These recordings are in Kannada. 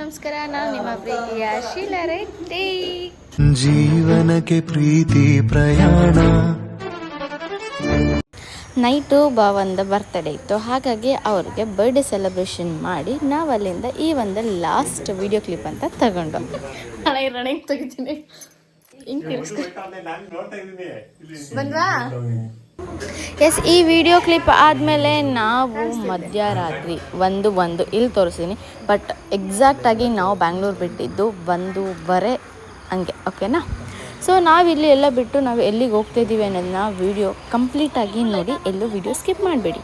ನಮಸ್ಕಾರ. ನಾವು ನಿಮ್ಮ ಪ್ರೀತಿಯ ಶೀಲಾ ರೆಡ್ಡಿ. ಜೀವನಕ್ಕೆ ಪ್ರೀತಿ ಪ್ರಯಾಣ. ನೈಟು ಭಾವಂದ ಬರ್ತಡೇ ಇತ್ತು, ಹಾಗಾಗಿ ಅವ್ರಿಗೆ ಬರ್ಡೇ ಸೆಲೆಬ್ರೇಷನ್ ಮಾಡಿ ನಾವು ಅಲ್ಲಿಂದ ಈ ಒಂದು ಲಾಸ್ಟ್ ವಿಡಿಯೋ ಕ್ಲಿಪ್ ಅಂತ ತಗೊಂಡು ರಣಿಗೆ ತೆಗಿತೀನಿ. ಹಿಂಗೆ ಬಂದ್ವಾ? ಎಸ್, ಈ ವಿಡಿಯೋ ಕ್ಲಿಪ್ ಆದಮೇಲೆ ನಾವು ಮಧ್ಯರಾತ್ರಿ ಒಂದು ಇಲ್ಲಿ ತೋರಿಸ್ತೀನಿ, ಬಟ್ ಎಕ್ಸಾಕ್ಟಾಗಿ ನಾವು ಬ್ಯಾಂಗ್ಳೂರು ಬಿಟ್ಟಿದ್ದು 1:15 ಹಂಗೆ, ಓಕೆನಾ? ಸೊ ನಾವಿಲ್ಲಿ ಎಲ್ಲ ಬಿಟ್ಟು ನಾವು ಎಲ್ಲಿಗೆ ಹೋಗ್ತಾಯಿದ್ದೀವಿ ಅನ್ನೋದನ್ನ ವಿಡಿಯೋ ಕಂಪ್ಲೀಟಾಗಿ ನೋಡಿ, ಎಲ್ಲೂ ವಿಡಿಯೋ ಸ್ಕಿಪ್ ಮಾಡಬೇಡಿ.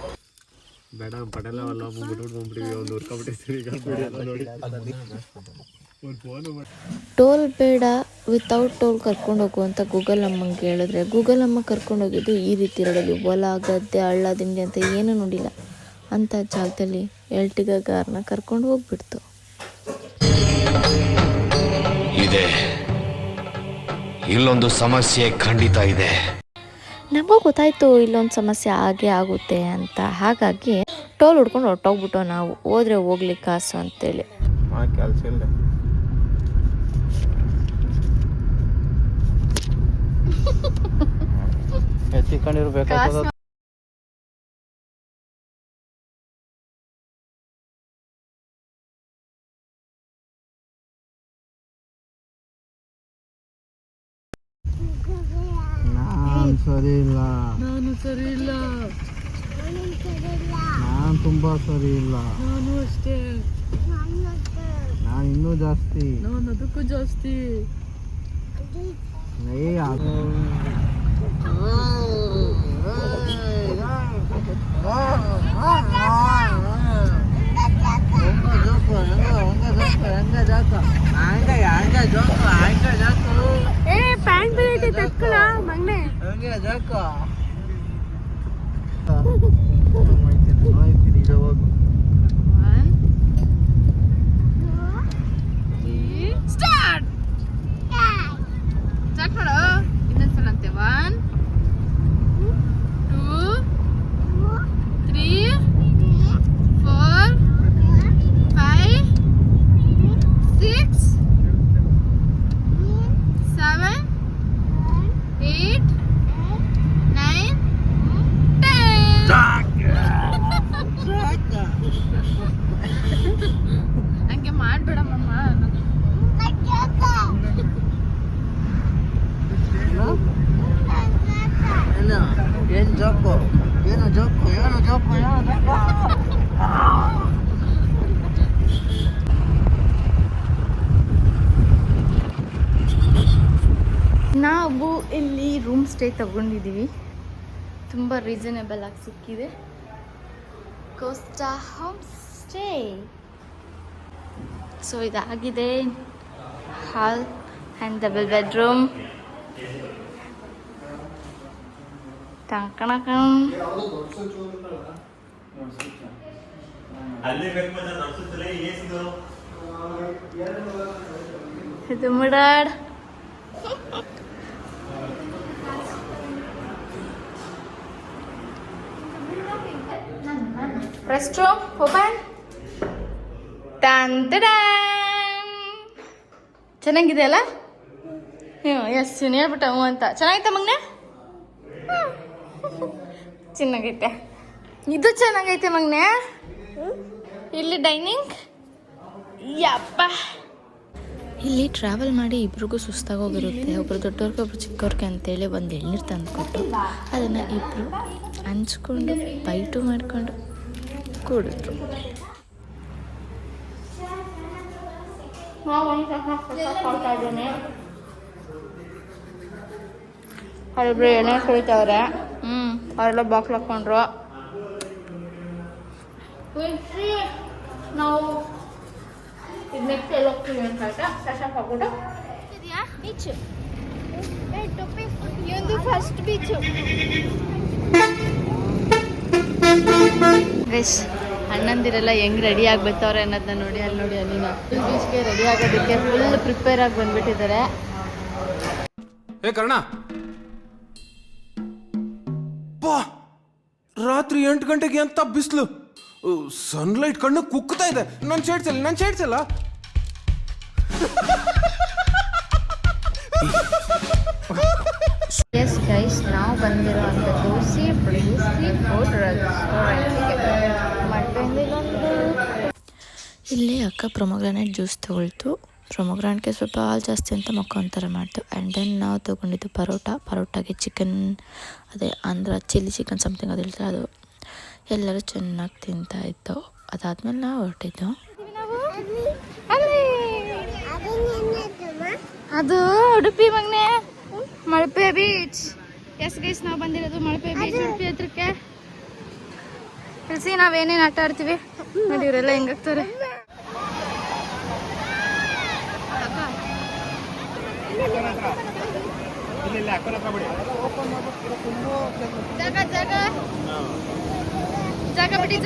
ಟೋಲ್ ಬೇಡ, ವಿತೌಟ್ ಟೋಲ್ ಕರ್ಕೊಂಡು ಹೋಗು ಅಂತ ಗೂಗಲ್ ಅಮ್ಮಂಗೆ ಹೇಳಿದ್ರೆ ಗೂಗಲ್ ಅಮ್ಮ ಕರ್ಕೊಂಡು ಹೋಗಿದ್ದು ಈ ರೀತಿ ರೋಡಲ್ಲಿ ಹೊಲ, ಗದ್ದೆ, ಹಳ್ಳ ದಿಂಡಿ ಅಂತ ಏನೂ ನೋಡಿಲ್ಲ ಅಂಥ ಜಾಗದಲ್ಲಿ ಎರ್ಟಿಗಾ ಕಾರ್ನ ಕರ್ಕೊಂಡು ಹೋಗ್ಬಿಡ್ತು. ಇದೆ, ಇಲ್ಲೊಂದು ಸಮಸ್ಯೆ ಖಂಡಿತ ಇದೆ. ನಮಗೂ ಗೊತ್ತಾಯ್ತು ಇಲ್ಲೊಂದು ಸಮಸ್ಯೆ ಆಗೇ ಆಗುತ್ತೆ ಅಂತ, ಹಾಗಾಗಿ ಟೋಲ್ ಹುಡ್ಕೊಂಡು ಹೊಟ್ಟೋಗ್ಬಿಟ್ಟು ನಾವು ಹೋದ್ರೆ ಹೋಗ್ಲಿ ಕಾಸು ಅಂತೇಳಿ. ಕೆಲಸ ಇಲ್ಲ, ಎತ್ತಿಕೊಂಡಿರ್ಬೇಕಾಗ್ತದ. ನಾನು ಸರಿ ಇಲ್ಲ, ನಾನು ತುಂಬಾ ಸರಿ ಇಲ್ಲ, ನಾನು ಅಷ್ಟೇ, ನಾನು ಇನ್ನೂ ಜಾಸ್ತಿ, ನಾನು ಅದಕ್ಕೂ ಜಾಸ್ತಿ. ಪ್ಯಾಂಟ್ ಬೇರೆ ತಕ್ಕಳ ಮಗ್ನೆ ಸ್ಟಾರ್ಟ್ ಮಾಡು. ಇನ್ನೊಂದ್ಸಲ ಅಂತೆ. 1 2 3 4 5 6 7 8 9 10 ಹಂಗೆ ಮಾಡ್ಬೇಡಮ್ಮ. ಏನು ಜೋಕು, ಏನು ಜೋಕು, ಏನು ಜೋಕು, ಏನು ಜೋಕು. ನಾವು ಇಲ್ಲಿ ರೂಮ್ ಸ್ಟೇ ತಗೊಂಡಿದ್ದೀವಿ, ತುಂಬ ರೀಸನೇಬಲ್ ಆಗಿ ಸಿಕ್ಕಿದೆ. Costa home stay. ಸೊ ಇದಾಗಿದೆ ಹಾಲ್ ಆ್ಯಂಡ್ ಡಬಲ್ ಬೆಡ್ರೂಮ್. ಇದು ಮುಡಾಡ್. Rest room open. ಚೆನ್ನಾಗಿದೆ ಅಲ್ಲ? ಎಸ್ ಹೇಳ್ಬಿಟ್ಟ ಹ್ಞೂ ಅಂತ. ಚೆನ್ನಾಗೈತೆ ಮಗ್ನೆ? ಚೆನ್ನಾಗೈತೆ. ಇದು ಚೆನ್ನಾಗೈತೆ ಮಗ್ನೆ. ಇಲ್ಲಿ ಡೈನಿಂಗ್. ಯಪ್ಪ, ಇಲ್ಲಿ ಟ್ರಾವೆಲ್ ಮಾಡಿ ಇಬ್ರಿಗೂ ಸುಸ್ತಾಗೋಗಿರುತ್ತೆ. ಒಬ್ರು ದೊಡ್ಡವ್ರಿಗೆ ಒಬ್ರು ಚಿಕ್ಕವ್ರಿಗೆ ಅಂತೇಳಿ ಒಂದು ಎಳ್ನೀರು ತಂದುಕೊಟ್ಟು ಅದನ್ನು ಇಬ್ಬರು ಹಂಚ್ಕೊಂಡು ಬೈಟು ಮಾಡಿಕೊಂಡು ಕೂಡಿದ್ರು. ಅಲ್ಲಿಬ್ರು ಎಣ್ಣೆ ಕುಳಿತವ್ರೆ. ಅವರೆಲ್ಲ ಬಾಕ್ಲ್ ಹಾಕ್ಕೊಂಡ್ರು. ನಾವು ಇದು ನೆಕ್ಸ್ಟ್ ಎಲ್ಲಿ ಹೋಗ್ತೀವಿ ಅಂತ ಕಷ್ಟ ಹಾಕ್ಬಿಟ್ಟು ಬೀಚ್. ಇದೊಂದು ಫಸ್ಟ್ ಬೀಚು. ಅಣ್ಣಂದಿರೆಲ್ಲ ಹೆಂಗ್ ರೆಡಿ ಆಗಿ ಬರ್ತಾವ್ರೆ ಅನ್ನೋದನ್ನ ನೋಡಿ. ಅಲ್ಲಿ ನೋಡಿ, ಅಲ್ಲಿನ ಬೀಚ್ಗೆ ರೆಡಿ ಆಗೋದಕ್ಕೆ ಫುಲ್ ಪ್ರಿಪೇರ್ ಆಗಿ ಬಂದ್ಬಿಟ್ಟಿದ್ದಾರೆ. ಕರ್ಣ, ರಾತ್ರಿ 8 ಗಂಟೆಗೆ ಅಂತ ಬಿಸಿಲು, ಸನ್ಲೈಟ್ ಕಣ್ಣು ಕುಕ್ತಾ ಇದೆ. ನನ್ನ ಶೇಡ್ಸಲ್ಲ ಎಸ್ ಗೈಸ್, ನಾವು ಬಂದಿರೋವಂಥದ್ದು ಸಿ ಫುಡ್ ರೆಸ್ಟೋರೆಂಟ್ಗೆ. ಮಟನ್ದೊಂದು ಇಲ್ಲಿ ಅಕ್ಕ ಪ್ರೊಮೊಗ್ರಾನೇಟ್ ಜ್ಯೂಸ್ ತೊಗೊಳ್ತು. ಪ್ರೊಮೊಗ್ರಾನೇಟ್ಗೆ ಸ್ವಲ್ಪ ಹಾಲು ಜಾಸ್ತಿ ಅಂತ ಮಕ್ಕ ಒಂಥರ ಮಾಡ್ತು. ಆ್ಯಂಡ್ ದೆನ್ ನಾವು ತೊಗೊಂಡಿದ್ದು ಪರೋಟಾಗೆ ಚಿಕನ್, ಅದೇ ಆಂಧ್ರ ಚಿಲ್ಲಿ ಚಿಕನ್ ಸಮಥಿಂಗ್ ಅದು ಹೇಳ್ತಾರೆ, ಅದು ಎಲ್ಲರೂ ಚೆನ್ನಾಗಿ ತಿಂತಾಯಿತ್ತು. ಅದಾದಮೇಲೆ ನಾವು ಹೊರಟಿದ್ದು. ಅದು ಉಡುಪಿ ಮಗ್ನೆ ಮಲ್ಪೆ ಬೀಚ್. ಎಸ್ ಗೈಸ್, ನಾವು ಬಂದಿರೋದು ಮಲ್ಪೆ ಬೀಚ್ ಉಡುಪಿ ಹತ್ರಕ್ಕೆ. ತಿಳಿಸಿ ನಾವೇನೇನು ಆಟ ಆಡ್ತೀವಿ ನೋಡಿ, ಇವರೆಲ್ಲ ಹೆಂಗಾಗ್ತಾರೆ. ಜಾಗ ಬಿಡಿ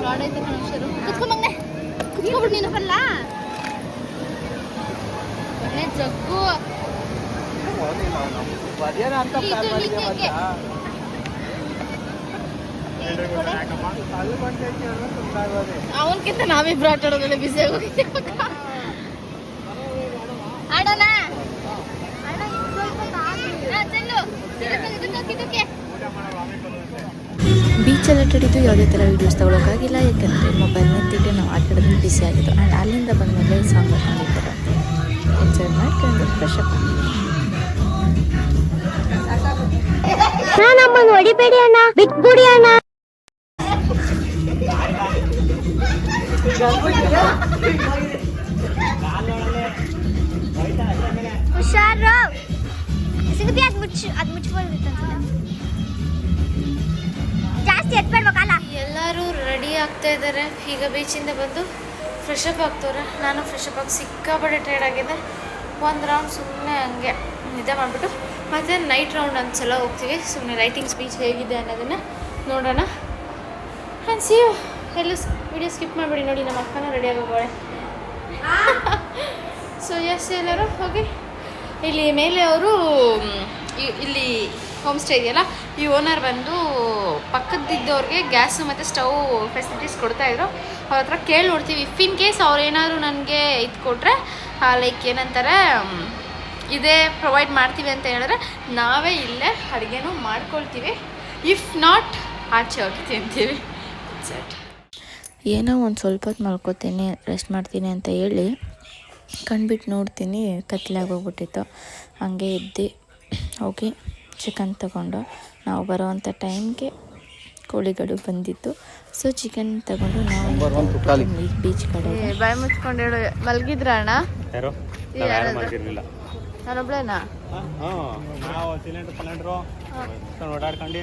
ರಾಡ್ ಐತೆ ಮನುಷ್ಯರು. ಕುತ್ಕೊಂಬಂಗೆ ಕುತ್ಕೊಬಿಡು ನೀನು ಬಲ್ಲ ಜಗ್ಗು. ಅವನ್ಕಿಂತ ನಾವಿಬ್ರು ಆಟ ಆಡೋದಲ್ಲ ಬಿಸಿ ಆಗೋಗಿದೆ. ಆಡೋಣ ಬೀಚಲ್ಲಿ ಆಟಾಡಿದ್ದು ಯಾವುದೇ ಥರ ವೀಡಿಯೋಸ್ ತೊಗೊಳಕ್ಕಾಗಿಲ್ಲ, ಯಾಕಂದರೆ ಮೊಬೈಲ್ ನಿಂತಿಟ್ಟು ನಾವು ಆಟಾಡೋದು ಬಿಸಿ ಆಗಿತ್ತು. ಆ್ಯಂಡ್ ಅಲ್ಲಿಂದ ಬಂದಮೇಲೆ ಸಾಂಗ್ ಹಾಕೊಂಡಿದ್ದಾರೆ, ಎಂಜಾಯ್ ಮಾಡ್ಕೊಂಡು ಫ್ರೆಶ್ ಅಪ್. ನಮ್ಮನ್ನು ಹೊಡಿಬೇಡಿ ಅಣ್ಣ, ಬಿಟ್ಬಿಡಿ ಅಣ್ಣ. ಹುಷಾರು ಸಿಗುತ್ತೆ, ಅದು ಮುಚ್ಚಿಬಿಡುತ್ತೆ ಜಾಸ್ತಿ ಎತ್ಬೇಡ್ಬೇಕಲ್ಲ. ಎಲ್ಲರೂ ರೆಡಿ ಆಗ್ತಾ ಇದ್ದಾರೆ. ಈಗ ಬೀಚಿಂದ ಬಂದು ಫ್ರೆಶ್ ಅಪ್ ಆಗ್ತವ್ರೆ. ನಾನು ಫ್ರೆಶ್ ಅಪ್ ಆಗಿ ಸಿಕ್ಕಾಪಟ್ಟೆ ಟೈರ್ಡ್ ಆಗಿದೆ. ಒಂದು ರೌಂಡ್ ಸುಮ್ಮನೆ ಹಂಗೆ ನಿದ್ದೆ ಮಾಡಿಬಿಟ್ಟು ಮತ್ತು ನೈಟ್ ರೌಂಡ್ ಒಂದ್ಸಲ ಹೋಗ್ತೀವಿ. ಸುಮ್ಮನೆ ಲೈಟಿಂಗ್ಸ್ ಬೀಚ್ ಹೇಗಿದೆ ಅನ್ನೋದನ್ನು ನೋಡೋಣ. And see you. ಎಲ್ಲೂ ವಿಡಿಯೋ ಸ್ಕಿಪ್ ಮಾಡಿಬಿಡಿ. ನೋಡಿ, ನಮ್ಮ ಅಕ್ಕನೂ ರೆಡಿ ಆಗೋಗೋಳೆ. ಸೊ ಎಸ್, ಎಲ್ಲರೂ ಹೋಗಿ. ಇಲ್ಲಿ ಮೇಲೆ ಅವರು ಇಲ್ಲಿ ಹೋಮ್ ಸ್ಟೇ ಇದೆಯಲ್ಲ, ಈ ಓನರ್ ಬಂದು ಪಕ್ಕದಿದ್ದವ್ರಿಗೆ ಗ್ಯಾಸು ಮತ್ತು ಸ್ಟವ್ ಫೆಸಿಲಿಟೀಸ್ ಕೊಡ್ತಾಯಿದ್ರು. ಅವ್ರ ಹತ್ರ ಕೇಳಿ ನೋಡ್ತೀವಿ. ಇಫ್ ಇನ್ ಕೇಸ್ ಅವ್ರು ಏನಾದರೂ ನನಗೆ ಇದು ಕೊಟ್ಟರೆ, ಲೈಕ್ ಏನಂತಾರೆ, ಇದೇ ಪ್ರೊವೈಡ್ ಮಾಡ್ತೀವಿ ಅಂತ ಹೇಳಿದ್ರೆ ನಾವೇ ಇಲ್ಲೇ ಅಡುಗೆನೂ ಮಾಡ್ಕೊಳ್ತೀವಿ. ಇಫ್ ನಾಟ್ ಆಚೆ ಹೋಗಿ ತಿಂತೀವಿ. ಸೆಟ್. ಏನೋ ಒಂದು ಸ್ವಲ್ಪ ಹೊತ್ತು ಮಲ್ಕೋತೀನಿ, ರೆಸ್ಟ್ ಮಾಡ್ತೀನಿ ಅಂತ ಹೇಳಿ ಕಣ್ಬಿಟ್ಟು ನೋಡ್ತೀನಿ, ಕತ್ಲಾಗೋಗ್ಬಿಟ್ಟಿತ್ತು. ಹಾಗೆ ಎದ್ದು ಹೋಗಿ ಚಿಕನ್ ತಗೊಂಡು, ನಾವು ಬರೋವಂಥ ಟೈಮ್ಗೆ ಕೋಳಿಗಳು ಬಂದಿತ್ತು. ಸೊ ಚಿಕನ್ ತಗೊಂಡು ನಾವು ಬೀಚ್ ಕಡೆ ಬಾಯಿ ಮುಚ್ಕೊಂಡು ಹೇಳು. ಮಲಗಿದ್ರ ಅಣ್ಣ? ನಾನೊಬ್ಳೇನಾ? ಓಡಾಡ್ಕೊಂಡು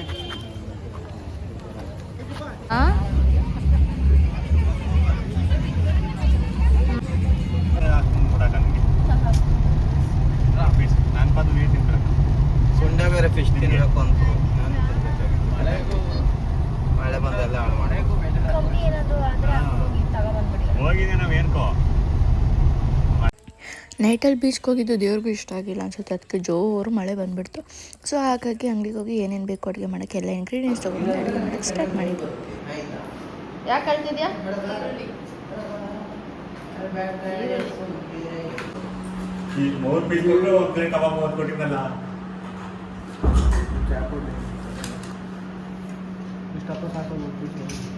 ಸುಂಡ ಬೇರೆ ಫಿಶ್ ತಿನ್ಬೇಕು ಅಂತ ಮಳೆ ಬಂದೆಲ್ಲ ಹಾಳು ಮಾಡಿ ಹೋಗಿದೆ ನಾವೇನ್ಕೋ. ನೈಟಲ್ಲಿ ಬೀಚ್ಗೆ ಹೋಗಿದ್ದು ದೇವ್ರಿಗೂ ಇಷ್ಟ ಆಗಿಲ್ಲ ಅನ್ಸುತ್ತೆ, ಅದಕ್ಕೆ ಜೋರು ಮಳೆ ಬಂದುಬಿಡ್ತು. ಸೊ ಹಾಗಾಗಿ ಅಂಗಡಿಗೆ ಹೋಗಿ ಏನೇನು ಬೇಕು ಅಡುಗೆ ಮಾಡೋಕ್ಕೆ ಎಲ್ಲ ಇಂಗ್ರೀಡಿಯೆಂಟ್ಸ್ ತೊಗೊಂಡು ಅಡುಗೆ ಮಾಡೋಕ್ಕೆ ಸ್ಟಾರ್ಟ್ ಮಾಡಿದ್ವಿ. ಯಾಕೆ ಕಳ್ತಿದ್ಯಾ? ಈ 3 ಪೀಸ್ ಕೊಟ್ಟು ಒಂದು ಪ್ಲೇಟ್ ಕಬಾಬ್ 30 ಕೊಟ್ಟಿದ್ದಲ್ಲ.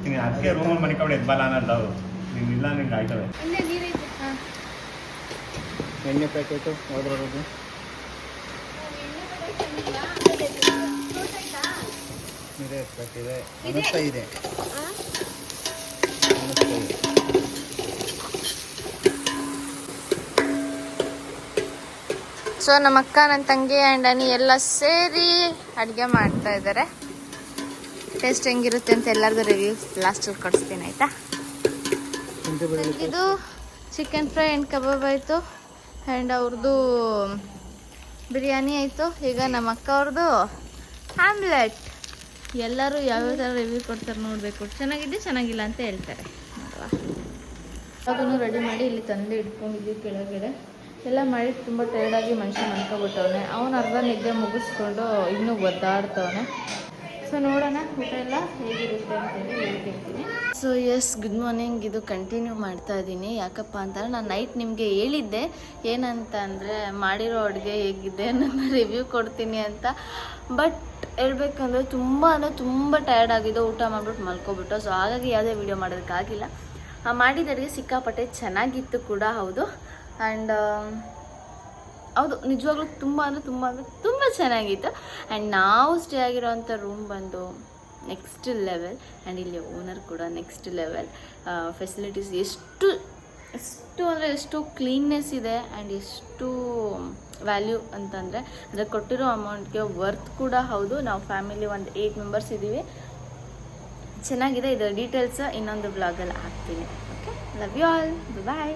ನೀನು ಅದಕ್ಕೆ ರೂಮಲ್ಲಿ ಮನಿಕಬಡಿ ಎದ್ಬಲ್ಲ ಅನ್ನೋದು. ನೀನು ಇಲ್ಲ ನಿಂಗೆ ಆಯ್ತವೆ. ಎಣ್ಣೆ ಪ್ಯಾಕೆಟು ಹೋದ್ರದು ಇದೆ ಪ್ಯಾಕಿದೆ ಅನಿಸ್ತಾ ಇದೆ. ಸೊ ನಮ್ಮ ಅಕ್ಕ, ನನ್ನ ತಂಗಿ ಆ್ಯಂಡ್ ಅನಿ ಎಲ್ಲ ಸೇರಿ ಅಡುಗೆ ಮಾಡ್ತಾ ಇದ್ದಾರೆ. ಟೇಸ್ಟ್ ಹೆಂಗಿರುತ್ತೆ ಅಂತ ಎಲ್ಲರಿಗೂ ರಿವ್ಯೂ ಲಾಸ್ಟಲ್ಲಿ ಕೊಡಿಸ್ತೀನಿ, ಆಯಿತಾ? ಇದು ಚಿಕನ್ ಫ್ರೈ ಆ್ಯಂಡ್ ಕಬಾಬ್ ಆಯಿತು, ಆ್ಯಂಡ್ ಅವ್ರದ್ದು ಬಿರಿಯಾನಿ ಆಯಿತು. ಈಗ ನಮ್ಮ ಅಕ್ಕ ಅವ್ರದ್ದು ಆಮ್ಲೆಟ್. ಎಲ್ಲರೂ ಯಾವ್ಯಾವ ಥರ ರಿವ್ಯೂ ಕೊಡ್ತಾರೆ ನೋಡಬೇಕು. ಚೆನ್ನಾಗಿದೆ, ಚೆನ್ನಾಗಿಲ್ಲ ಅಂತ ಹೇಳ್ತಾರೆ ಅಲ್ವಾ? ಅದನ್ನು ರೆಡಿ ಮಾಡಿ ಇಲ್ಲಿ ತಂದು ಇಟ್ಕೊಂಡಿದ್ದೀವಿ ಕೆಳಗಡೆ. ಎಲ್ಲ ಮಾಡಿ ತುಂಬ ಟೈರ್ಡಾಗಿ ಮನುಷ್ಯ ಮನ್ಕೊಬಿಟ್ಟವನೆ. ಅವನು ಅರ್ಧ ನಿದ್ದೆ ಮುಗಿಸ್ಕೊಂಡು ಇನ್ನೂ ಒದ್ದಾಡ್ತವನೆ. ಸೊ ನೋಡೋಣ ಊಟ ಎಲ್ಲ ಹೇಗಿರುತ್ತೆ ಅಂತೇಳಿ ಹೇಳ್ತಿರ್ತೀನಿ. So yes, good morning. ಇದು ಕಂಟಿನ್ಯೂ ಮಾಡ್ತಾ ಇದ್ದೀನಿ. ಯಾಕಪ್ಪ ಅಂತಂದರೆ ನಾನು ನೈಟ್ ನಿಮಗೆ ಹೇಳಿದ್ದೆ ಏನಂತ ಅಂದರೆ ಮಾಡಿರೋ ಅಡುಗೆ ಹೇಗಿದೆ ಅನ್ನೋದನ್ನ ರಿವ್ಯೂ ಕೊಡ್ತೀನಿ ಅಂತ. ಬಟ್ ಹೇಳ್ಬೇಕಂದ್ರೆ ತುಂಬ ಟಯರ್ಡ್ ಆಗಿದೆ, ಊಟ ಮಾಡಿಬಿಟ್ಟು ಮಲ್ಕೊಬಿಟ್ಟು. ಸೊ ಹಾಗಾಗಿ ಯಾವುದೇ ವೀಡಿಯೋ ಮಾಡೋದಕ್ಕಾಗಿಲ್ಲ. ಮಾಡಿದ ಅಡುಗೆ ಸಿಕ್ಕಾಪಟ್ಟೆ ಚೆನ್ನಾಗಿತ್ತು ಕೂಡ, ಹೌದು. ಆ್ಯಂಡ್ ಹೌದು, ನಿಜವಾಗ್ಲೂ ತುಂಬ ಚೆನ್ನಾಗಿತ್ತು. ಆ್ಯಂಡ್ ನಾವು ಸ್ಟೇ ಆಗಿರೋವಂಥ ರೂಮ್ ಬಂದು ನೆಕ್ಸ್ಟ್ ಲೆವೆಲ್. ಆ್ಯಂಡ್ ಇಲ್ಲಿ ಓನರ್ ಕೂಡ ನೆಕ್ಸ್ಟ್ ಲೆವೆಲ್. ಫೆಸಿಲಿಟೀಸ್ ಎಷ್ಟು ಕ್ಲೀನ್ನೆಸ್ ಇದೆ ಆ್ಯಂಡ್ ಎಷ್ಟು ವ್ಯಾಲ್ಯೂ ಅಂತಂದರೆ ಅಂದರೆ ಕೊಟ್ಟಿರೋ ಅಮೌಂಟ್ಗೆ ವರ್ತ್ ಕೂಡ ಹೌದು. ನಾವು ಫ್ಯಾಮಿಲಿ ಒಂದು 8 ಮೆಂಬರ್ಸ್ ಇದ್ದೀವಿ. ಚೆನ್ನಾಗಿದೆ. ಇದರ ಡೀಟೇಲ್ಸ್ ಇನ್ನೊಂದು ಬ್ಲಾಗಲ್ಲಿ ಹಾಕ್ತೀನಿ. Okay, love you all, bye.